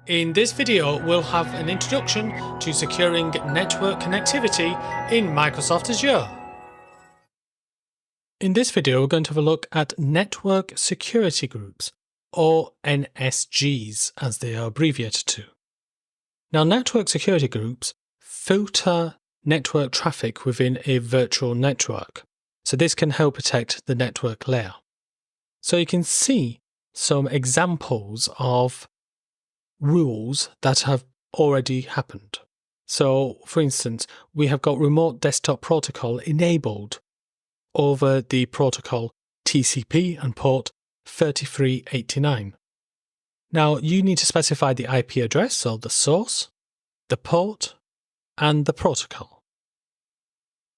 In this video, we'll have an introduction to securing network connectivity in Microsoft Azure. In this video, we're going to have a look at network security groups, or NSGs as they are abbreviated to. Now, network security groups filter network traffic within a virtual network, so this can help protect the network layer. So you can see some examples of rules that have already happened. So, for instance, we have got remote desktop protocol enabled over the protocol TCP and port 3389. Now, you need to specify the IP address, so the source, the port, and the protocol.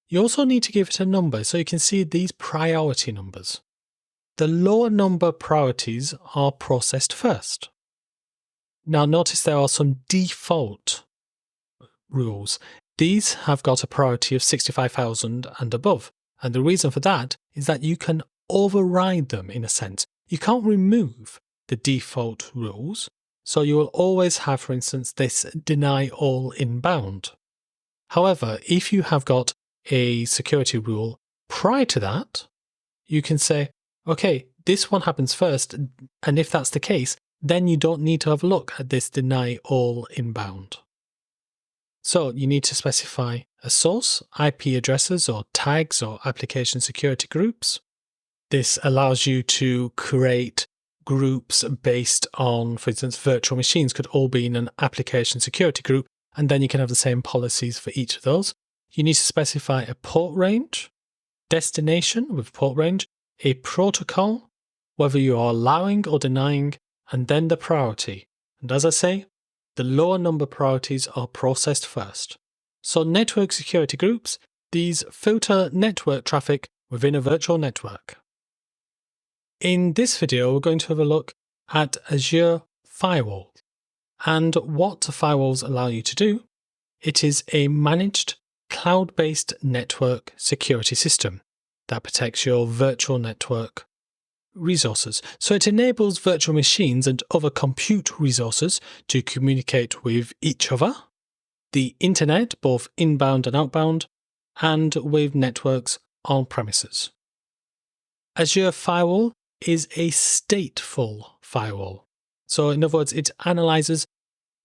You also need to give it a number, so you can see these priority numbers. The lower number priorities are processed first. Now notice there are some default rules. These have got a priority of 65,000 and above. And the reason for that is that you can override them in a sense. You can't remove the default rules. So you will always have, for instance, this deny all inbound. However, if you have got a security rule prior to that, you can say, okay, this one happens first. And if that's the case, then you don't need to have a look at this deny all inbound. So you need to specify a source, IP addresses or tags or application security groups. This allows you to create groups based on, for instance, virtual machines could all be in an application security group, and then you can have the same policies for each of those. You need to specify a port range, destination with port range, a protocol, whether you are allowing or denying, and then the priority. And as I say, the lower number priorities are processed first. So network security groups, these filter network traffic within a virtual network. In this video, we're going to have a look at Azure Firewall and what firewalls allow you to do. It is a managed cloud-based network security system that protects your virtual network resources. So it enables virtual machines and other compute resources to communicate with each other, the internet, both inbound and outbound, and with networks on premises. Azure Firewall is a stateful firewall. So in other words, it analyzes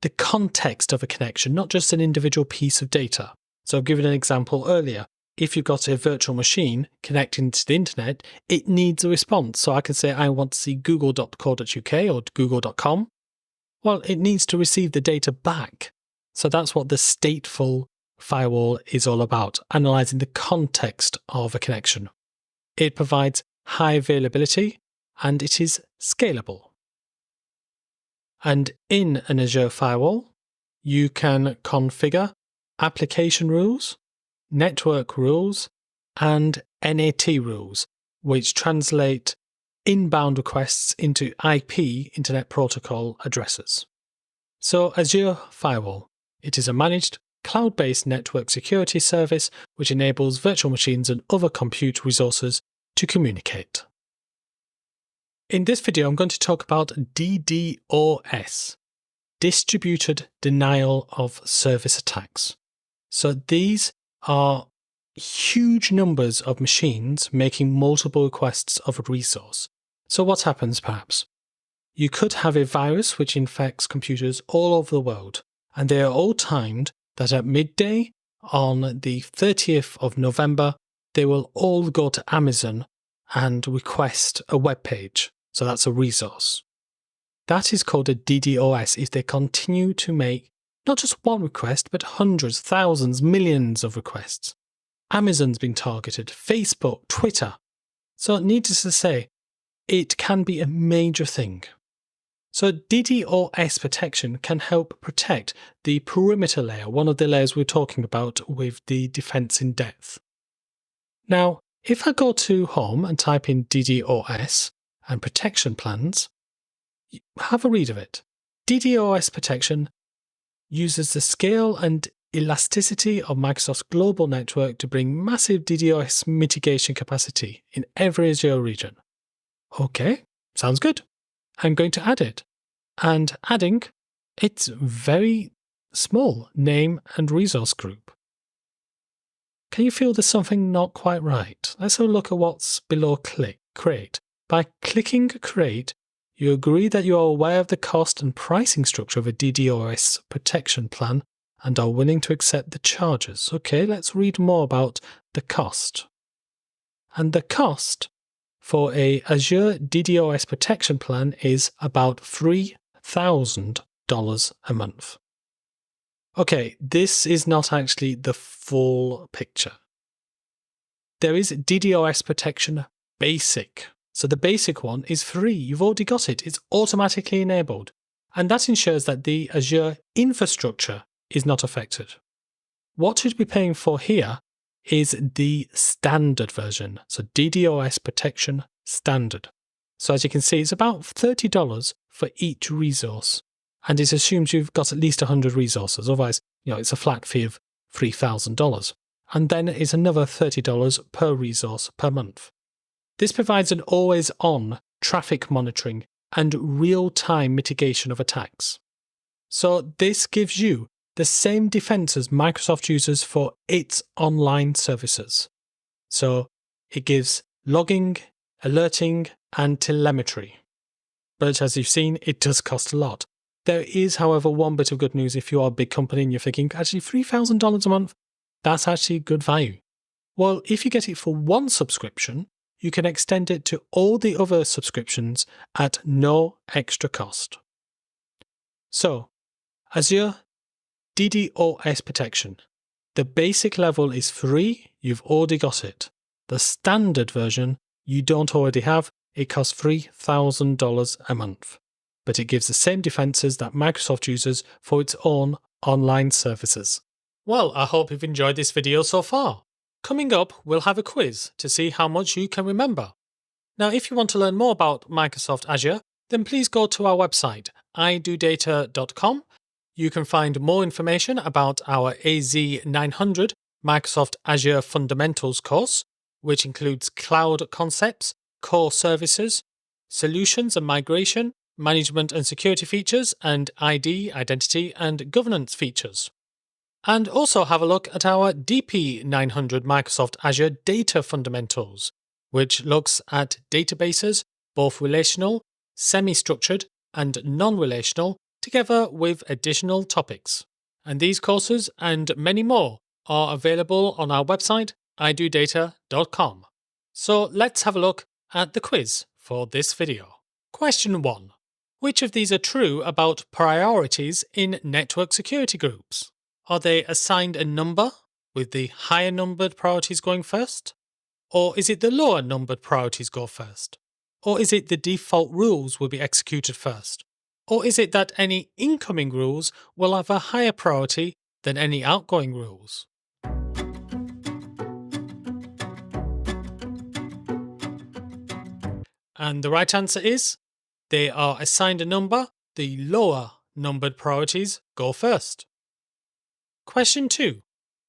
the context of a connection, not just an individual piece of data. So I've given an example earlier. If you've got a virtual machine connecting to the internet, it needs a response. So I can say I want to see google.co.uk or google.com. Well, it needs to receive the data back. So that's what the stateful firewall is all about, analyzing the context of a connection. It provides high availability and it is scalable. And in an Azure firewall, you can configure application rules, network rules, and NAT rules, which translate inbound requests into IP, Internet Protocol addresses. So Azure Firewall, it is a managed cloud-based network security service which enables virtual machines and other compute resources to communicate. In this video, I'm going to talk about DDoS, Distributed Denial of Service Attacks. So these are huge numbers of machines making multiple requests of a resource. So what happens perhaps? You could have a virus which infects computers all over the world, and they are all timed that at midday on the 30th of November, they will all go to Amazon and request a web page. So that's a resource. That is called a DDoS if they continue to make not just one request, but hundreds, thousands, millions of requests. Amazon's been targeted, Facebook, Twitter. So needless to say, it can be a major thing. So DDoS protection can help protect the perimeter layer, one of the layers we're talking about with the defense in depth. Now, if I go to Home and type in DDoS and protection plans, have a read of it. DDoS protection uses the scale and elasticity of Microsoft's global network to bring massive DDoS mitigation capacity in every Azure region. Okay, sounds good. I'm going to add it. And adding It's very small, name and resource group. Can you feel there's something not quite right? Let's have a look at what's below Create. By clicking Create, you agree that you are aware of the cost and pricing structure of a DDoS protection plan and are willing to accept the charges. Okay, let's read more about the cost. And the cost for a Azure DDoS protection plan is about $3,000 a month. Okay, this is not actually the full picture. There is DDoS protection basic. So the basic one is free. You've already got it. It's automatically enabled. And that ensures that the Azure infrastructure is not affected. What you'd be paying for here is the standard version. So DDoS protection standard. So as you can see, it's about $30 for each resource. And it assumes you've got at least 100 resources. Otherwise, it's a flat fee of $3,000. And then it's another $30 per resource per month. This provides an always-on traffic monitoring and real-time mitigation of attacks. So this gives you the same defense as Microsoft uses for its online services. So it gives logging, alerting, and telemetry. But as you've seen, it does cost a lot. There is, however, one bit of good news if you are a big company and you're thinking, actually $3,000 a month, that's actually good value. Well, if you get it for one subscription, you can extend it to all the other subscriptions at no extra cost. So, Azure DDoS protection. The basic level is free, you've already got it. The standard version you don't already have, it costs $3,000 a month. But it gives the same defenses that Microsoft uses for its own online services. Well, I hope you've enjoyed this video so far. Coming up, we'll have a quiz to see how much you can remember. Now, if you want to learn more about Microsoft Azure, then please go to our website, idodata.com. You can find more information about our AZ900 Microsoft Azure Fundamentals course, which includes cloud concepts, core services, solutions and migration, management and security features, and ID, identity, and governance features. And also have a look at our DP900 Microsoft Azure Data Fundamentals, which looks at databases, both relational, semi-structured, and non-relational, together with additional topics. And these courses and many more are available on our website, idodata.com. So let's have a look at the quiz for this video. Question 1. Which of these are true about priorities in network security groups? Are they assigned a number, with the higher numbered priorities going first? Or is it the lower numbered priorities go first? Or is it the default rules will be executed first? Or is it that any incoming rules will have a higher priority than any outgoing rules? And the right answer is, they are assigned a number, the lower numbered priorities go first. Question 2.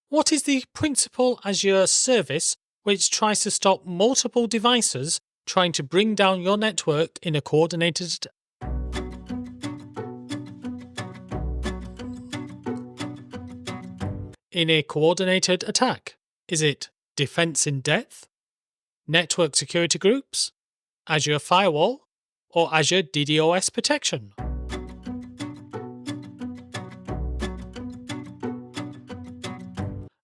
What is the principal Azure service which tries to stop multiple devices trying to bring down your network in a coordinated attack? Is it defense in depth, network security groups, Azure Firewall, or Azure DDoS protection?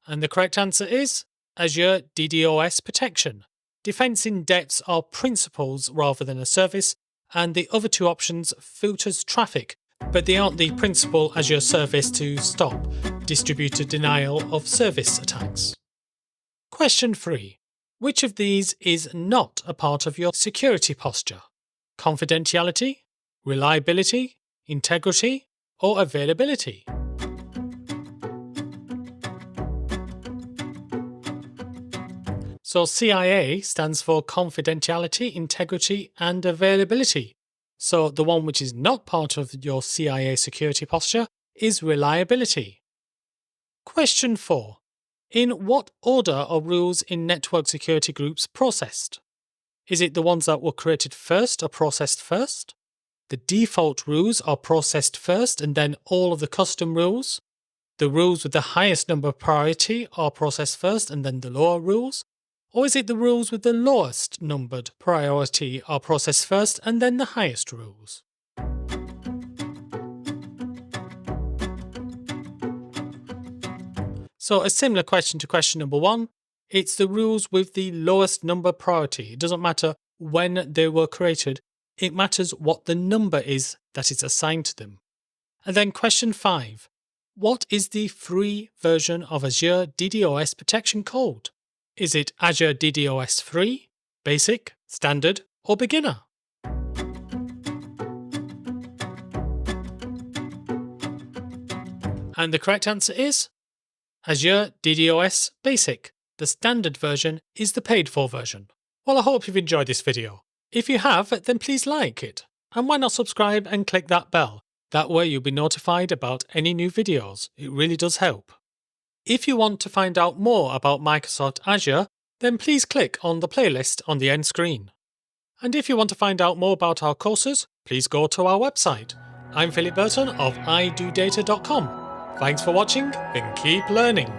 And the correct answer is Azure DDoS protection. Defense in depth are principles rather than a service, and the other two options filters traffic, but they aren't the principal Azure service to stop distributed denial of service attacks. Question 3. Which of these is not a part of your security posture? Confidentiality, reliability, integrity, or availability? So CIA stands for confidentiality, integrity, and availability. So the one which is not part of your CIA security posture is reliability. Question 4. In what order are rules in network security groups processed? Is it the ones that were created first or processed first? the default rules are processed first and then all of the custom rules? The rules with the highest number of priority are processed first and then the lower rules? Or is it the rules with the lowest numbered priority are processed first and then the highest rules? So a similar question to question number 1, it's the rules with the lowest number priority. It doesn't matter when they were created, it matters what the number is that is assigned to them. And then question 5, what is the free version of Azure DDoS protection called? Is it Azure DDoS Free, Basic, Standard, or Beginner? And the correct answer is Azure DDoS Basic. The standard version is the paid-for version. Well, I hope you've enjoyed this video. If you have, then please like it. And why not subscribe and click that bell? That way you'll be notified about any new videos. It really does help. If you want to find out more about Microsoft Azure, then please click on the playlist on the end screen. And if you want to find out more about our courses, please go to our website. I'm Philip Burton of idodata.com. Thanks for watching and keep learning.